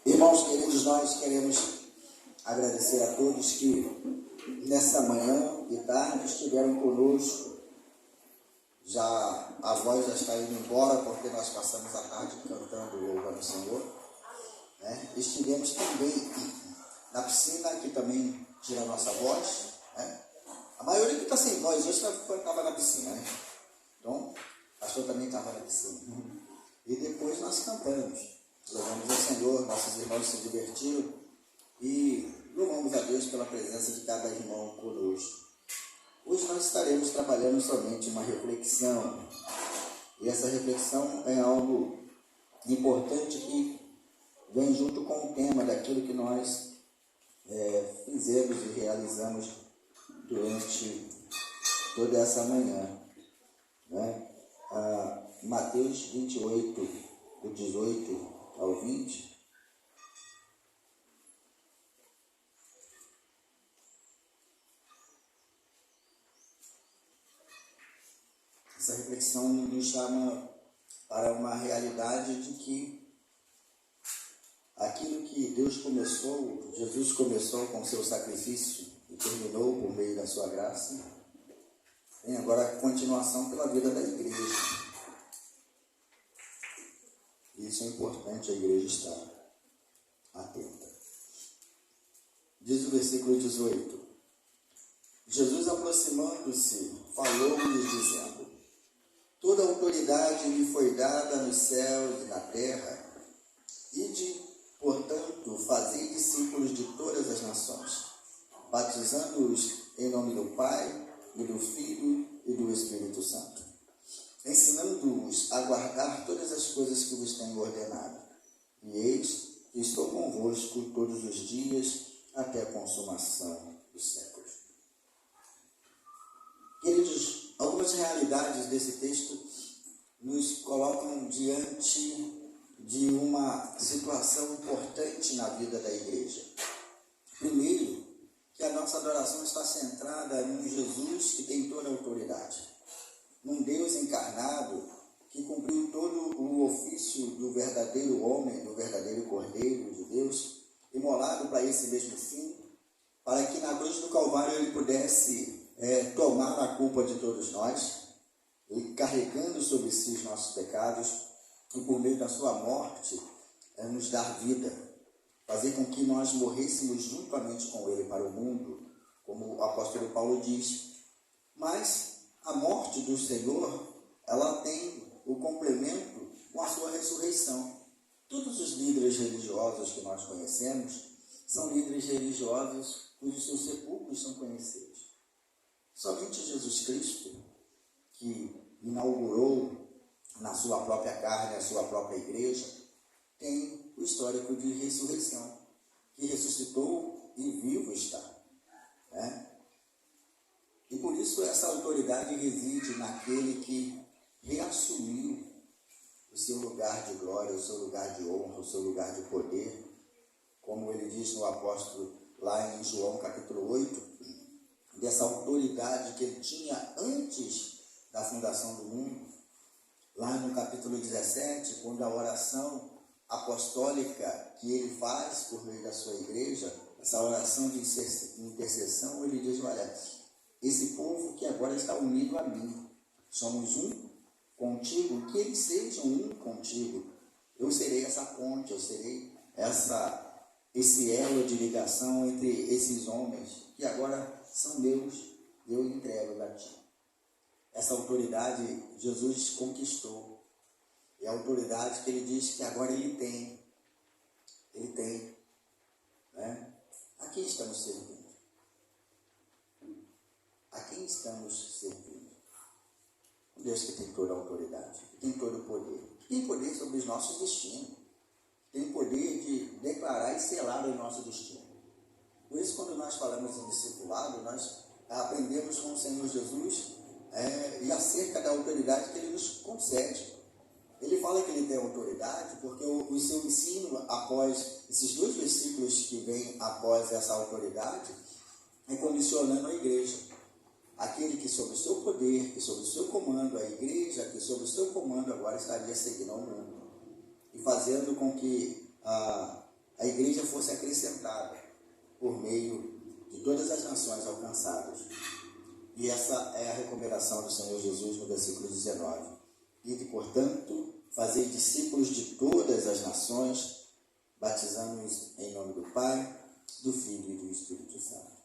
Irmãos queridos, nós queremos agradecer a todos que nessa manhã e tarde estiveram conosco. Já a voz já está indo embora porque nós passamos a tarde cantando louvando o Senhor, né? Estivemos também na piscina, que também tira a nossa voz, né? A maioria que está sem voz hoje estava na piscina, né? Então, o pastor também estava na piscina. E depois nós cantamos. Louvamos ao Senhor, nossos irmãos se divertiram e louvamos a Deus pela presença de cada irmão conosco. Hoje nós estaremos trabalhando somente uma reflexão, e essa reflexão é algo importante que vem junto com o tema daquilo que nós fizemos e realizamos durante toda essa manhã, né? Mateus 28, do 18 ao 20, essa reflexão nos chama para uma realidade de que aquilo que Deus começou, Jesus começou com o seu sacrifício e terminou por meio da sua graça, tem agora a continuação pela vida da igreja. Isso é importante a igreja estar atenta. Diz o versículo 18: Jesus, aproximando-se, falou-lhes dizendo: toda autoridade me foi dada nos céus e na terra. Ide, portanto, fazei discípulos de todas as nações, batizando-os em nome do Pai, e do Filho e do Espírito Santo, ensinando-os a guardar todas as coisas que vos tenho ordenado. E eis que estou convosco todos os dias até a consumação dos séculos. Queridos, algumas realidades desse texto nos colocam diante de uma situação importante na vida da igreja. Primeiro, que a nossa adoração está centrada num Jesus que tem toda a autoridade, num Deus encarnado que cumpriu todo o ofício do verdadeiro homem, do verdadeiro Cordeiro de Deus, imolado para esse mesmo fim, para que na cruz do Calvário ele pudesse tomar a culpa de todos nós, e carregando sobre si os nossos pecados, e por meio da sua morte, nos dar vida, fazer com que nós morrêssemos juntamente com ele para o mundo, como o apóstolo Paulo diz. Mas a morte do Senhor, ela tem o complemento com a sua ressurreição. Todos os líderes religiosos que nós conhecemos são líderes religiosos cujos seus sepulcros são conhecidos. Somente Jesus Cristo, que inaugurou na sua própria carne a sua própria igreja, tem o histórico de ressurreição, que ressuscitou e vivo está. E por isso essa autoridade reside naquele que reassumiu o seu lugar de glória, o seu lugar de honra, o seu lugar de poder, como ele diz no apóstolo lá em João capítulo 8, dessa autoridade que ele tinha antes da fundação do mundo. Lá no capítulo 17, quando a oração apostólica que ele faz por meio da sua igreja, essa oração de intercessão, ele diz: olha, esse povo que agora está unido a mim, somos um contigo, que eles sejam um contigo. Eu serei essa ponte, eu serei esse elo de ligação entre esses homens que agora são meus, eu entrego a ti. Essa autoridade Jesus conquistou. E a autoridade que ele diz que agora ele tem. Ele tem. A quem estamos servindo? A quem estamos servindo? O Deus que tem toda a autoridade, que tem todo o poder, que tem poder sobre os nossos destinos, que tem o poder de declarar e selar o nosso destino. Por isso, quando nós falamos em discipulado, nós aprendemos com o Senhor Jesus e acerca da autoridade que ele nos concede. Ele fala que ele tem autoridade porque o seu ensino, após esses 2 versículos que vêm após essa autoridade, é condicionando a igreja. Aquele que sob o seu poder, que sob o seu comando, a igreja, que sob o seu comando agora estaria seguindo ao mundo. E fazendo com que a igreja fosse acrescentada por meio de todas as nações alcançadas. E essa é a recomendação do Senhor Jesus no versículo 19. Ide, portanto, fazer discípulos de todas as nações, batizando-os em nome do Pai, do Filho e do Espírito Santo.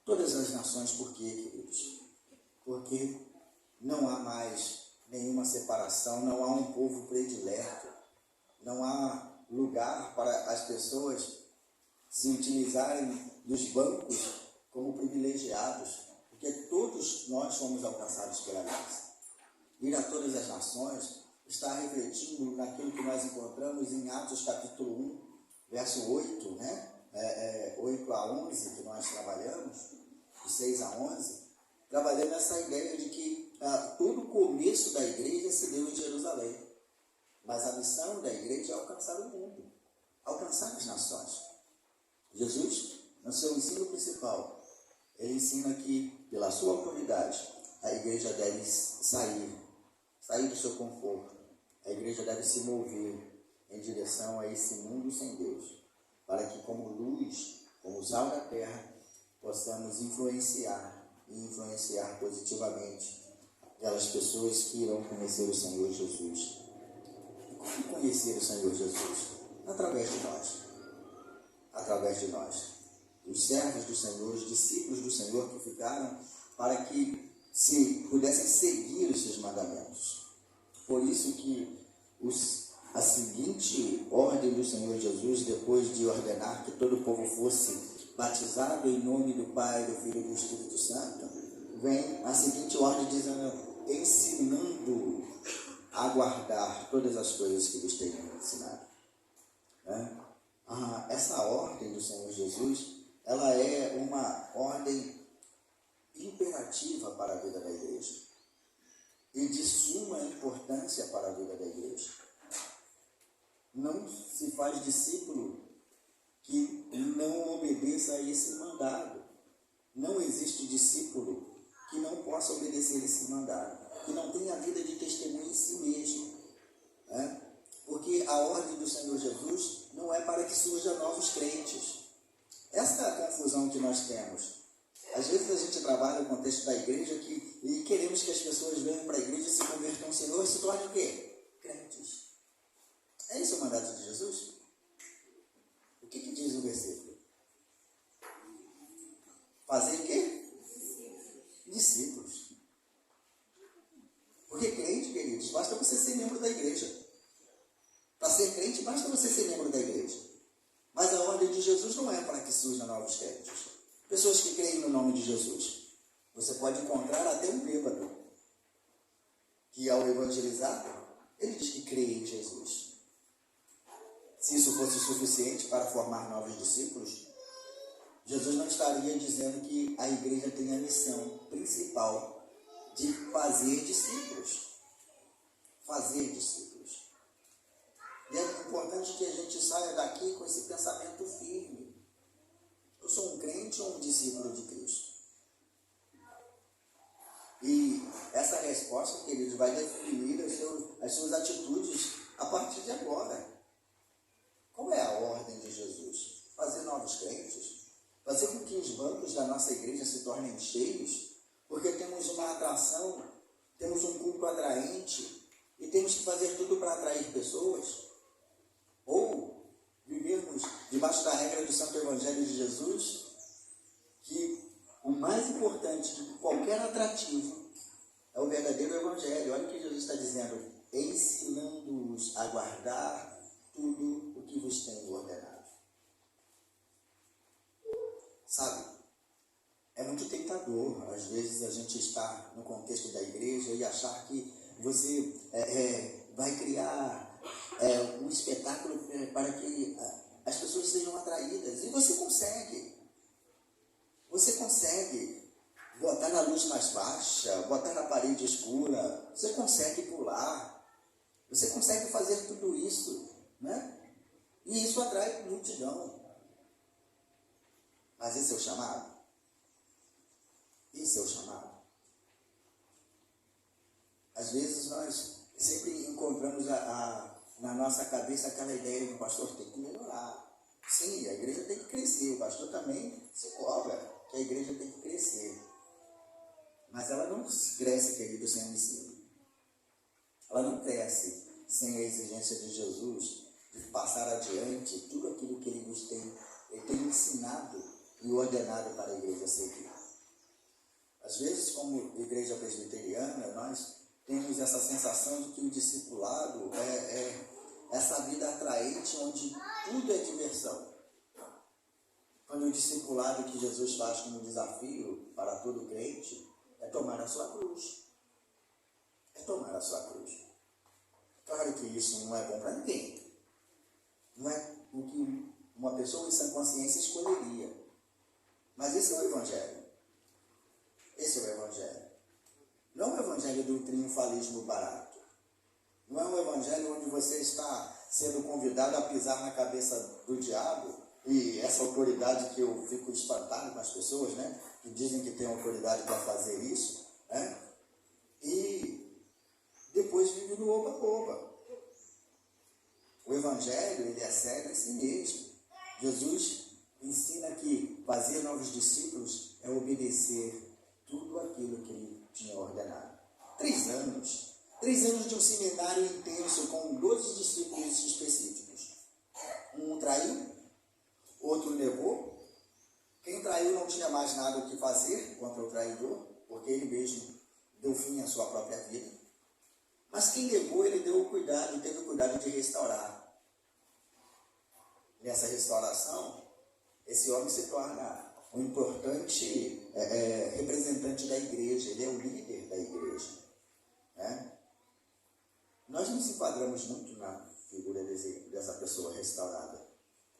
Todas as nações, por quê, queridos? Porque não há mais nenhuma separação, não há um povo predileto, não há lugar para as pessoas se utilizarem dos bancos como privilegiados, porque todos nós somos alcançados pela graça. Ir a todas as nações está refletindo naquilo que nós encontramos em Atos capítulo 1, verso 8, 8 a 11, que nós trabalhamos, de 6 a 11, trabalhando essa ideia de que todo o começo da igreja se deu em Jerusalém, mas a missão da igreja é alcançar o mundo, alcançar as nações. Jesus, no seu ensino principal, ele ensina que, pela sua autoridade, a igreja deve sair do seu conforto. A igreja deve se mover em direção a esse mundo sem Deus, para que, como luz, como sal da terra, possamos influenciar positivamente aquelas pessoas que irão conhecer o Senhor Jesus. E como conhecer o Senhor Jesus? Através de nós. Os servos do Senhor, os discípulos do Senhor que ficaram para que se pudessem seguir os seus mandamentos. Por isso que a seguinte ordem do Senhor Jesus, depois de ordenar que todo o povo fosse batizado em nome do Pai, do Filho e do Espírito Santo, vem a seguinte ordem dizendo: ensinando a guardar todas as coisas que lhes tenho ensinado. Essa ordem do Senhor Jesus, ela é uma ordem imperativa para a vida da igreja e de suma importância para a vida da igreja. Não se faz discípulo que não obedeça a esse mandado. Não existe discípulo que não possa obedecer esse mandado. que não tem a vida de testemunho em si mesmo. Né? Porque a ordem do Senhor Jesus não é para que surjam novos crentes. Essa é a confusão que nós temos. Às vezes a gente trabalha no contexto da igreja e queremos que as pessoas venham para a igreja, se convertam ao Senhor e se tornem o quê? Crentes. É esse o mandato de Jesus? O que diz o versículo? Fazer o quê? Discípulos. Porque crente, queridos, basta você ser membro da igreja. Para ser crente, basta você ser membro da igreja. Mas a ordem de Jesus não é para que surjam novos crentes. Pessoas que creem no nome de Jesus. Você pode encontrar até um bêbado que, ao evangelizar, ele diz que crê em Jesus. Se isso fosse suficiente para formar novos discípulos, Jesus não estaria dizendo que a igreja tem a missão principal de fazer discípulos. Fazer discípulos. E é importante que a gente saia daqui com esse pensamento firme. Eu sou um crente ou um discípulo de Cristo? E essa resposta, queridos, vai definir as suas atitudes a partir de agora. Qual é a ordem de Jesus? Fazer novos crentes? Fazer com que os bancos da nossa igreja se tornem cheios? Porque temos uma atração, temos um culto atraente e temos que fazer tudo para atrair pessoas? Ou vivermos debaixo da regra do Santo Evangelho de Jesus, que o mais importante de qualquer atrativo é o verdadeiro Evangelho. Olha o que Jesus está dizendo: ensinando-os a guardar tudo o que vos tenho ordenado. Sabe, é muito tentador, às vezes, a gente estar no contexto da igreja e achar que você vai criar um espetáculo para que as pessoas sejam atraídas. E você consegue. Você consegue botar na luz mais baixa, botar na parede escura. Você consegue pular. Você consegue fazer tudo isso, né? E isso atrai multidão. Mas esse é o chamado? Esse é o chamado. Às vezes nós sempre encontramos na nossa cabeça aquela ideia de que o pastor tem que melhorar. Sim, a igreja tem que crescer, o pastor também se cobra que a igreja tem que crescer. Mas ela não cresce, querido, sem o ensino. Ela não cresce sem a exigência de Jesus de passar adiante tudo aquilo que ele tem ensinado e ordenado para a igreja seguir. Às vezes, como igreja presbiteriana, nós temos essa sensação de que o discipulado é essa vida atraente onde tudo é diversão. Quando o discipulado que Jesus faz como desafio para todo crente é tomar a sua cruz. É tomar a sua cruz. Claro que isso não é bom para ninguém. Não é o que uma pessoa em sã consciência escolheria. Mas esse é o Evangelho. Esse é o Evangelho. Não é o Evangelho do triunfalismo barato. Não é um Evangelho onde você está sendo convidado a pisar na cabeça do diabo, e essa autoridade que eu fico espantado com as pessoas, né, que dizem que tem autoridade para fazer isso, né, e depois vive no oba-oba. O Evangelho, ele é sério em si mesmo. Jesus ensina que fazer novos discípulos é obedecer tudo aquilo que ele tinha ordenado. 3 anos. 3 anos de um seminário intenso com 12 discípulos específicos. Um traiu, outro negou. Quem traiu não tinha mais nada o que fazer contra o traidor, porque ele mesmo deu fim à sua própria vida. Mas quem negou, ele teve o cuidado de restaurar. Nessa restauração, esse homem se torna um importante representante da igreja, ele é o líder da igreja. Né? Nós nos enquadramos muito na figura dessa pessoa restaurada,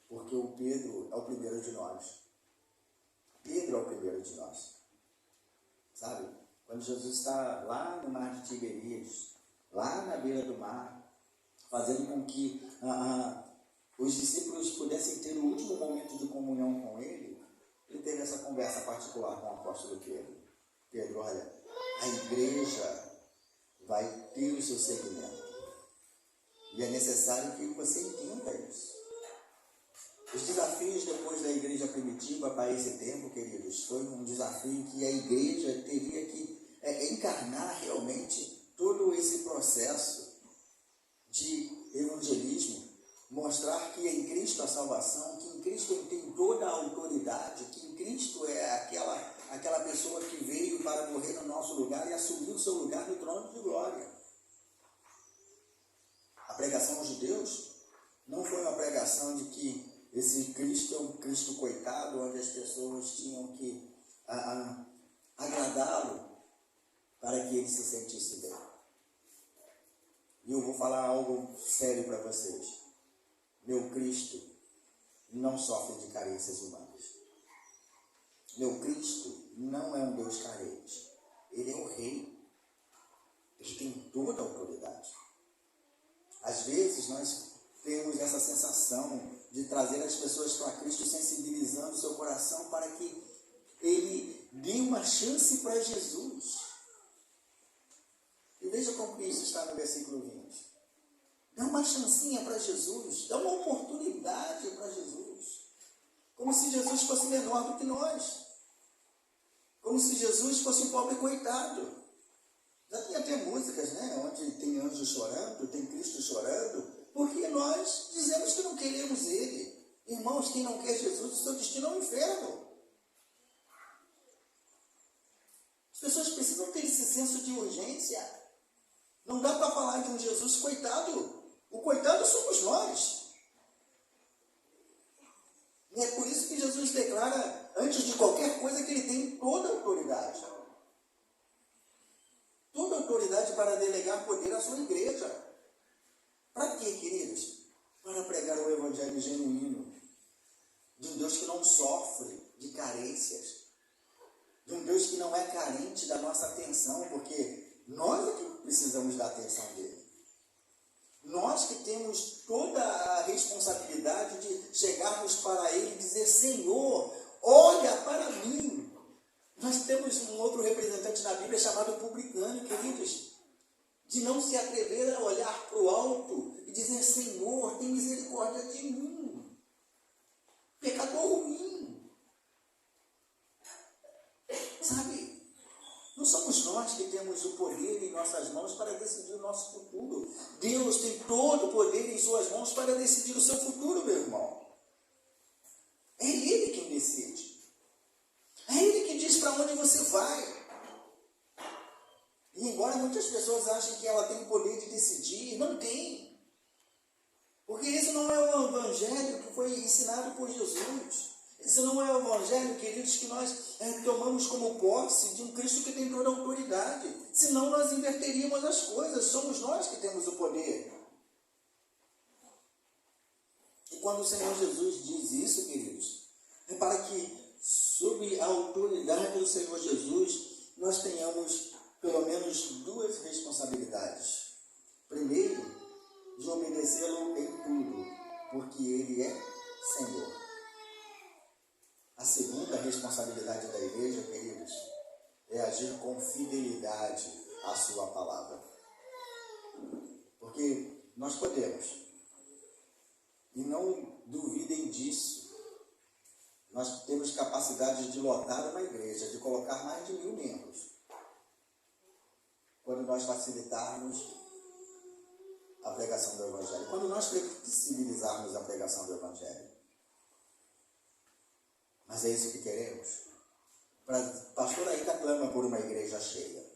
porque o Pedro é o primeiro de nós. Pedro é o primeiro de nós. Sabe? Quando Jesus está lá no mar de Tiberíades, lá na beira do mar, fazendo com que os discípulos pudessem ter o último momento de comunhão com ele, ele teve essa conversa particular com o apóstolo Pedro. Pedro, olha, a igreja vai ter o seu segmento. E é necessário que você entenda isso. Os desafios depois da igreja primitiva para esse tempo, queridos, foi um desafio que a igreja teria que encarnar realmente todo esse processo de evangelismo, mostrar que em Cristo a salvação, que em Cristo ele tem toda a autoridade, que em Cristo é aquela pessoa que veio para morrer no nosso lugar e assumir o seu lugar no trono de glória. A pregação aos judeus não foi uma pregação de que esse Cristo é um Cristo coitado, onde as pessoas tinham que agradá-lo para que ele se sentisse bem. E eu vou falar algo sério para vocês. Meu Cristo não sofre de carências humanas. Meu Cristo não é um Deus carente. Ele é o Rei. Ele tem toda a autoridade. Às vezes nós temos essa sensação de trazer as pessoas para Cristo, sensibilizando o seu coração para que ele dê uma chance para Jesus. E veja como isso está no versículo 20. Dá uma chancinha para Jesus, dá uma oportunidade para Jesus. Como se Jesus fosse menor do que nós. Como se Jesus fosse um pobre coitado. Já tem até músicas, né? Onde tem anjo chorando, tem Cristo chorando, porque nós dizemos que não queremos Ele. Irmãos, quem não quer Jesus, o seu destino é o inferno. As pessoas precisam ter esse senso de urgência. Não dá para falar de um Jesus coitado. O coitado somos nós. E é por isso que Jesus declara, antes de qualquer coisa, que Ele tem toda a autoridade. Toda a autoridade para delegar poder à sua igreja. Para quê, queridos? Para pregar o evangelho genuíno. De um Deus que não sofre de carências. De um Deus que não é carente da nossa atenção, porque nós é que precisamos da atenção dele. Nós que temos toda a responsabilidade de chegarmos para ele e dizer: Senhor, olha para mim. Nós temos um outro representante na Bíblia chamado publicano, queridos, de não se atrever a olhar para o alto e dizer: Senhor, tem misericórdia de mim, pecador ruim. Sabe? Não somos nós que temos o poder em nossas mãos para decidir o nosso futuro. Deus tem todo o poder em suas mãos para decidir o seu futuro, meu irmão. É Ele quem decide. É Ele que diz para onde você vai. E embora muitas pessoas achem que ela tem o poder de decidir, não tem. Porque esse não é o evangelho que foi ensinado por Jesus. Esse não é o evangelho, queridos, que nós tomamos como posse de um Cristo que tem toda a autoridade. Senão nós inverteríamos as coisas. Somos nós que temos o poder. E quando o Senhor Jesus diz isso, queridos, é para que, sob a autoridade do Senhor Jesus, nós tenhamos pelo menos duas responsabilidades. Primeiro, de obedecê-lo em tudo, porque Ele é Senhor. A segunda responsabilidade da igreja, queridos, é agir com fidelidade à sua palavra. Porque nós podemos, e não duvidem disso, nós temos capacidade de lotar uma igreja, de colocar mais de 1000 membros, quando nós facilitarmos a pregação do Evangelho, quando nós flexibilizarmos a pregação do Evangelho. Mas é isso que queremos. O pastor ainda clama por uma igreja cheia.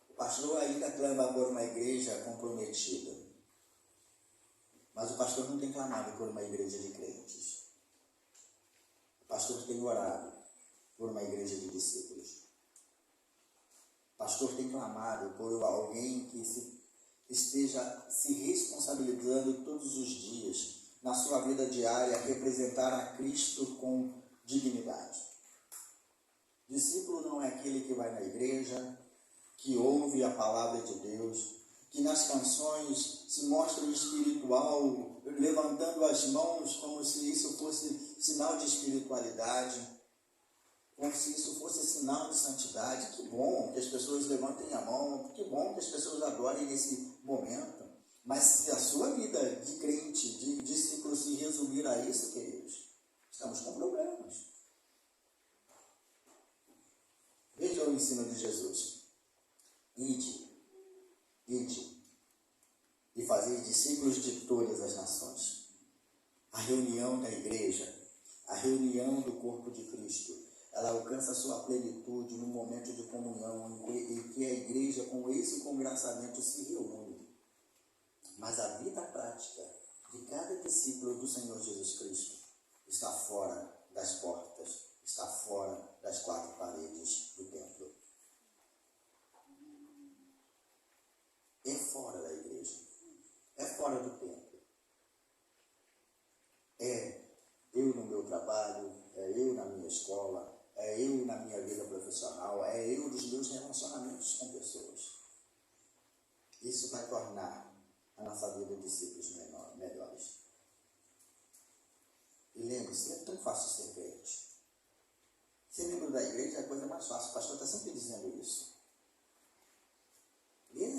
O pastor ainda clama por uma igreja comprometida. Mas o pastor não tem clamado por uma igreja de crentes. O pastor tem orado por uma igreja de discípulos. O pastor tem clamado por alguém que esteja se responsabilizando todos os dias na sua vida diária, representar a Cristo com dignidade. Discípulo não é aquele que vai na igreja, que ouve a palavra de Deus, que nas canções se mostra espiritual, levantando as mãos como se isso fosse sinal de espiritualidade. como se isso fosse sinal de santidade. Que bom que as pessoas levantem a mão, que bom que as pessoas adorem nesse momento. Mas se a sua vida de crente, de discípulo se resumir a isso, queridos, estamos com problemas. Veja o ensino de Jesus. Ide e fazer discípulos de todas as nações. A reunião da igreja, a reunião do corpo de Cristo, ela alcança a sua plenitude no momento de comunhão em que a igreja, com esse congraçamento, se reúne. Mas a vida prática de cada discípulo do Senhor Jesus Cristo está fora das portas, está fora das quatro paredes do templo. É fora da igreja, é fora do templo. É eu no meu trabalho, é eu na minha escola, é eu na minha vida profissional, é eu nos meus relacionamentos com pessoas. Isso vai tornar a nossa vida de discípulos melhores. E lembre-se, é tão fácil ser crente. Ser membro da igreja é a coisa mais fácil. O pastor está sempre dizendo isso. E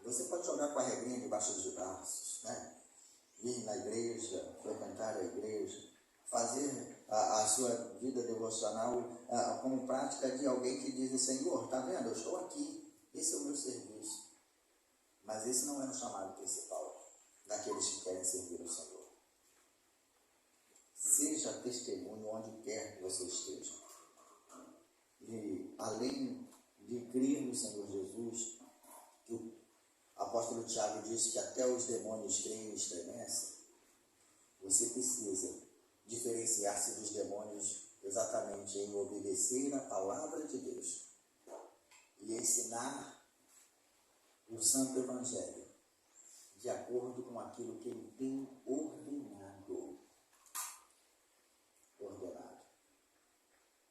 você pode jogar com a regrinha debaixo dos braços, né? Ir na igreja, frequentar a igreja, fazer a sua vida devocional como prática de alguém que diz: Senhor, está vendo? Eu estou aqui, esse é o meu serviço. Mas esse não é o chamado principal daqueles que querem servir ao Senhor. Seja testemunho onde quer que você esteja. E além de crer no Senhor Jesus, que o apóstolo Tiago disse que até os demônios creem e estremecem, você precisa diferenciar-se dos demônios exatamente em obedecer a palavra de Deus e ensinar o Santo Evangelho de acordo com aquilo que ele tem ordenado.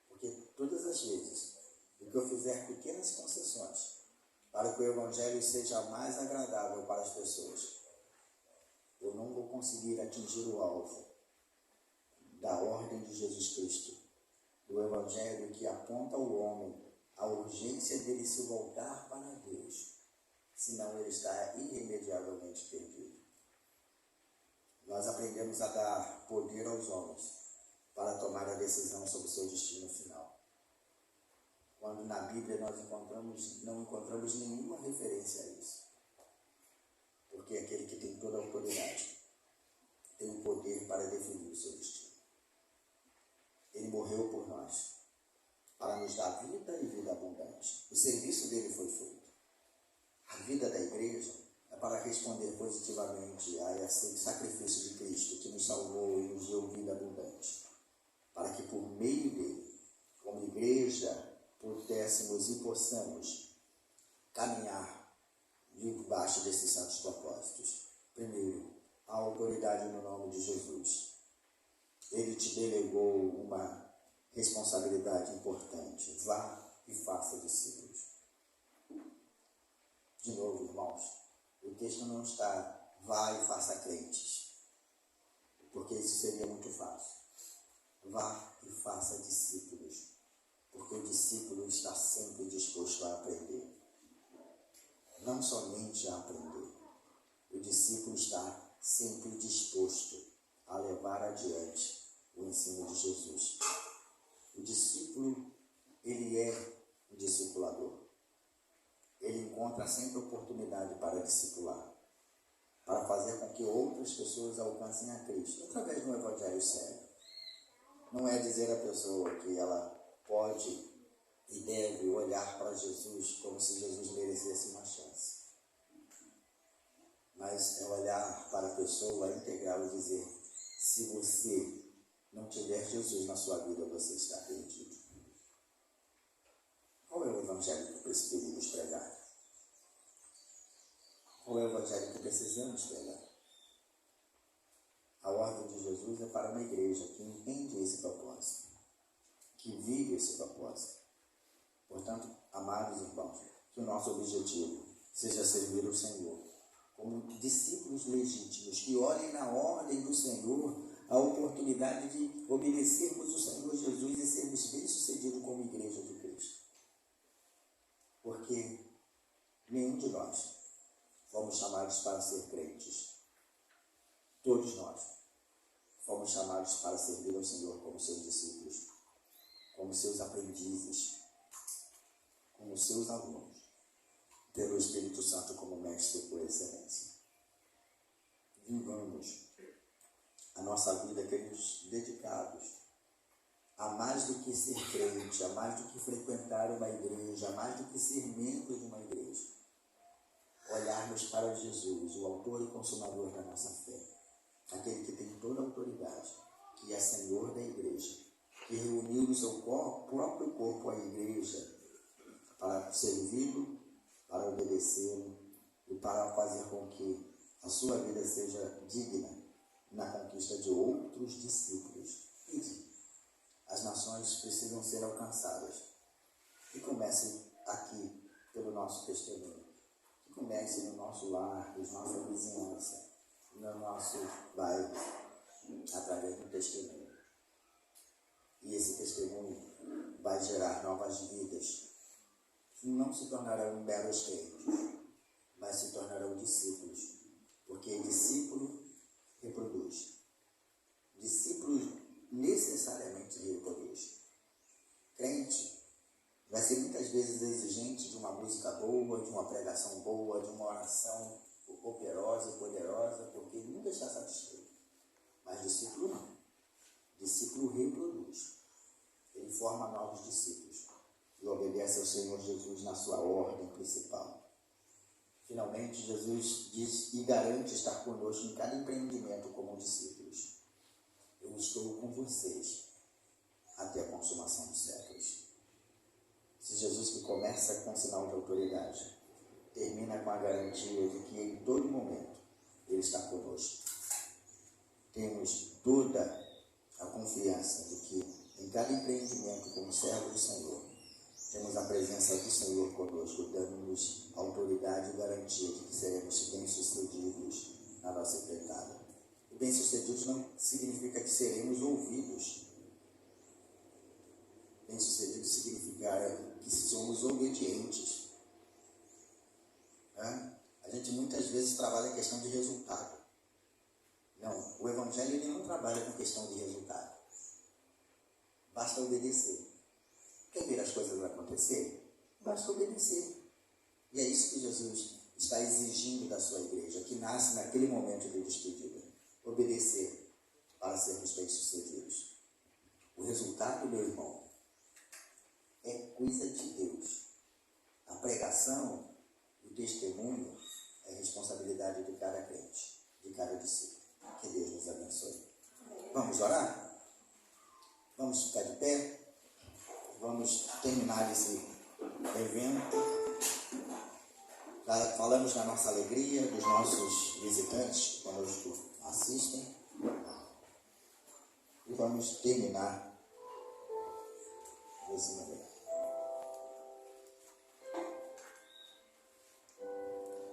Porque todas as vezes em que eu fizer pequenas concessões para que o Evangelho seja mais agradável para as pessoas, eu não vou conseguir atingir o alvo da ordem de Jesus Cristo, do Evangelho que aponta ao homem a urgência dele se voltar para Deus, senão ele está irremediavelmente perdido. Nós aprendemos a dar poder aos homens para tomar a decisão sobre o seu destino final. Quando na Bíblia nós não encontramos nenhuma referência a isso. Porque aquele que tem toda a autoridade tem o poder para definir o seu destino. Ele morreu por nós, para nos dar vida e vida abundante. O serviço dele foi feito. A vida da igreja é para responder positivamente a esse sacrifício de Cristo que nos salvou e nos deu vida abundante. Para que por meio dele, como igreja, pudéssemos e possamos caminhar debaixo desses santos propósitos. Primeiro, a autoridade no nome de Jesus. Ele te delegou uma responsabilidade importante. Vá e faça discípulos. De novo, irmãos, o texto não está vá e faça crentes, porque isso seria muito fácil. Vá e faça discípulos, porque o discípulo está sempre disposto a aprender. Não somente a aprender, o discípulo está sempre disposto a levar adiante o ensino de Jesus. O discípulo, ele é um discipulador. Ele encontra sempre oportunidade para discipular, para fazer com que outras pessoas alcancem a Cristo, através de um evangelho sério. Não é dizer à pessoa que ela pode e deve olhar para Jesus como se Jesus merecesse uma chance. Mas é olhar para a pessoa integral e dizer: se você não tiver Jesus na sua vida, você está perdido. Qual é o evangelho que precisamos pregar? Qual é o evangelho que precisamos pregar? A ordem de Jesus é para uma igreja que entende esse propósito, que vive esse propósito. Portanto, amados irmãos, que o nosso objetivo seja servir o Senhor como discípulos legítimos, que olhem na ordem do Senhor a oportunidade de obedecermos o Senhor Jesus e sermos bem-sucedidos como igreja de Cristo. Porque nenhum de nós fomos chamados para ser crentes. Todos nós fomos chamados para servir ao Senhor como seus discípulos, como seus aprendizes, como seus alunos, tendo o Espírito Santo como mestre por excelência. Vivamos a nossa vida, queridos, dedicados a mais do que ser crente, a mais do que frequentar uma igreja, a mais do que ser membro de uma igreja. Olharmos para Jesus, o autor e consumador da nossa fé, aquele que tem toda a autoridade, que é Senhor da igreja, que reuniu no seu próprio corpo a igreja para servi-lo, para obedecê-lo e para fazer com que a sua vida seja digna na conquista de outros discípulos. E as nações precisam ser alcançadas. Que comece aqui pelo nosso testemunho. Que comece no nosso lar, na nossa vizinhança, no nosso bairro, através do testemunho. E esse testemunho vai gerar novas vidas. Não se tornarão meros crentes, mas se tornarão discípulos. Porque discípulo reproduz. Discípulo necessariamente reproduz. Crente vai ser muitas vezes exigente de uma música boa, de uma pregação boa, de uma oração operosa e poderosa, porque nunca está satisfeito. Mas discípulo não. Discípulo reproduz. Ele forma novos discípulos e obedece ao Senhor Jesus na sua ordem principal. Finalmente, Jesus diz e garante estar conosco em cada empreendimento como discípulos. Eu estou com vocês até a consumação dos séculos. Se Jesus, que começa com sinal de autoridade, termina com a garantia de que em todo momento Ele está conosco. Temos toda a confiança de que em cada empreendimento como servo do Senhor, temos a presença do Senhor conosco, dando-nos autoridade e garantia de que seremos bem-sucedidos na nossa empreitada. E bem-sucedidos não significa que seremos ouvidos. Bem-sucedidos significa que somos obedientes. A gente muitas vezes trabalha a questão de resultado. Não, o Evangelho ele não trabalha com questão de resultado. Basta obedecer. Quer ver as coisas acontecer? Basta obedecer. E é isso que Jesus está exigindo da sua igreja, que nasce naquele momento de despedida. Obedecer para sermos bem-sucedidos. O resultado, meu irmão, é coisa de Deus. A pregação, o testemunho, é responsabilidade de cada crente, de cada discípulo. Que Deus nos abençoe. Vamos orar? Vamos ficar de pé? Vamos terminar esse evento. Falamos da nossa alegria, dos nossos visitantes que conosco assistem. E vamos terminar desse momento.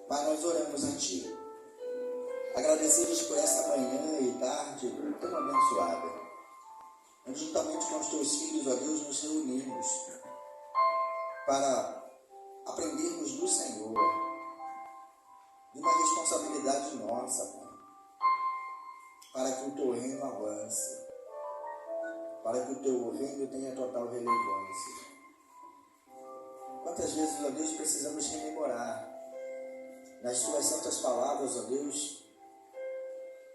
Pai, nós oramos a Ti. Agradecidos por essa manhã e tarde tão abençoada, onde juntamente com os Teus filhos, ó Deus, nos reunimos para aprendermos do Senhor, de uma responsabilidade nossa, Pai, para que o Teu reino avance, para que o Teu reino tenha total relevância. Quantas vezes, ó Deus, precisamos rememorar nas Tuas santas palavras, ó Deus,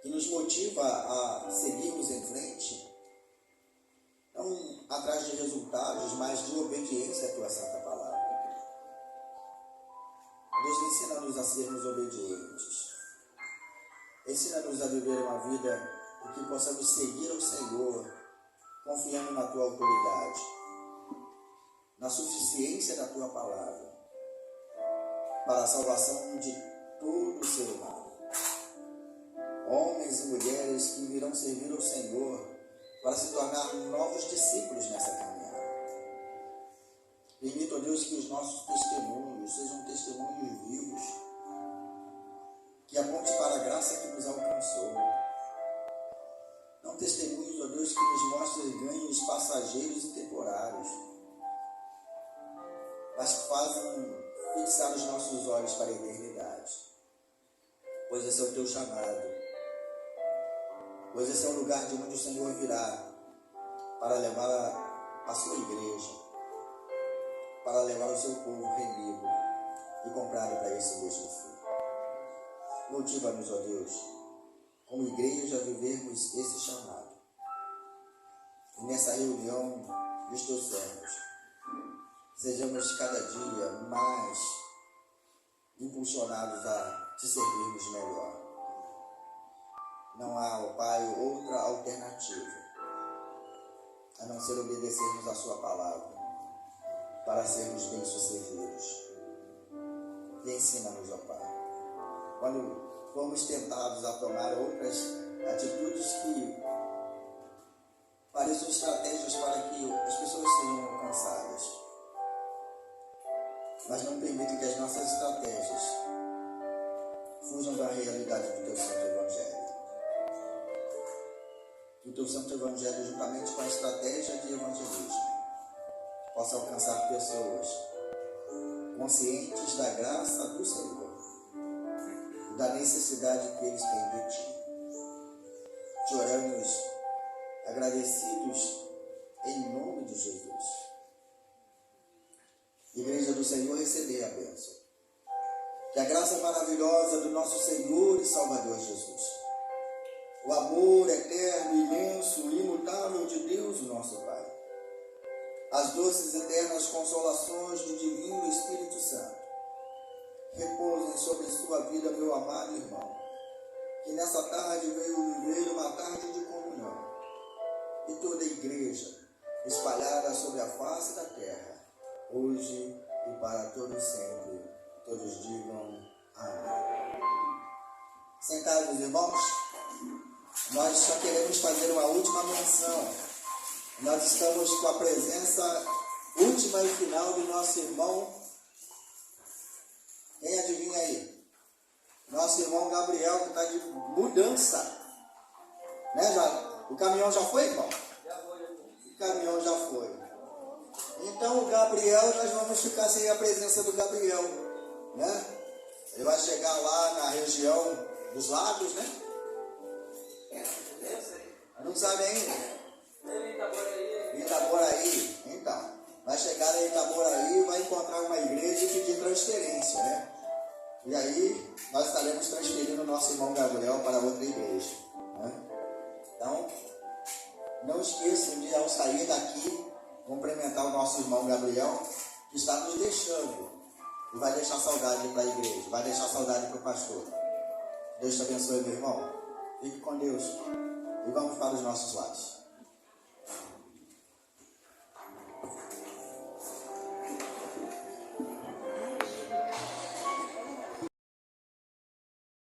que nos motiva a seguirmos em frente, não atrás de resultados, mas de obediência à Tua santa palavra. Deus, ensina-nos a sermos obedientes. Ensina-nos a viver uma vida em que possamos seguir ao Senhor, confiando na Tua autoridade, na suficiência da Tua palavra, para a salvação de todo ser humano. Homens e mulheres que virão servir ao Senhor para se tornar novos discípulos nessa caminhada. Permita, ó Deus, que os nossos testemunhos sejam testemunhos vivos, que aponte para a graça que nos alcançou. Não testemunhos, ó Deus, que nos mostrem ganhos passageiros e temporários, mas que fazem fixar os nossos olhos para a eternidade, pois esse é o teu chamado, pois esse é o lugar de onde o Senhor virá para levar a sua igreja, para levar o seu povo remido e comprado para esse mesmo fim. Motiva-nos, ó Deus, como igreja, a vivermos esse chamado. E nessa reunião dos teus servos, sejamos cada dia mais impulsionados a te servirmos melhor. Não há, ó Pai, outra alternativa a não ser obedecermos a sua palavra para sermos bem-sucedidos. E ensina-nos, ó Pai, quando fomos tentados a tomar outras atitudes que pareçam estratégias para que as pessoas sejam alcançadas, mas não permita que as nossas estratégias fujam da realidade do teu Santo Evangelho. Que o teu Santo Evangelho, juntamente com a estratégia de evangelismo, possa alcançar pessoas conscientes da graça do Senhor e da necessidade que eles têm de ti. Te oramos agradecidos em nome de Jesus. Igreja do Senhor, recebei a bênção. Que a graça maravilhosa do nosso Senhor e Salvador Jesus, o amor eterno, imenso, imutável de Deus, nosso Pai, as doces e eternas consolações do Divino Espírito Santo, repousem sobre sua vida, meu amado irmão, que nessa tarde veio viver uma tarde de comunhão, e toda a igreja espalhada sobre a face da terra, hoje e para todos sempre. Todos digam amém. Sentados, irmãos, nós só queremos fazer uma última menção. Nós estamos com a presença última e final do nosso irmão. Quem adivinha aí? Nosso irmão Gabriel, que está de mudança. Né, já? O caminhão já foi, irmão? Já foi. O caminhão já foi. Então, o Gabriel, nós vamos ficar sem a presença do Gabriel, né? Ele vai chegar lá na região dos lagos, né? Não sabe ainda? Itaboraí. Então, vai chegar em Itaboraí, vai encontrar uma igreja e pedir transferência, né? E aí, nós estaremos transferindo o nosso irmão Gabriel para outra igreja, né? Então, não esqueçam de, ao sair daqui, cumprimentar o nosso irmão Gabriel, que está nos deixando e vai deixar saudade para a igreja, vai deixar saudade para o pastor. Deus te abençoe, meu irmão. Fique com Deus e vamos para os nossos lares.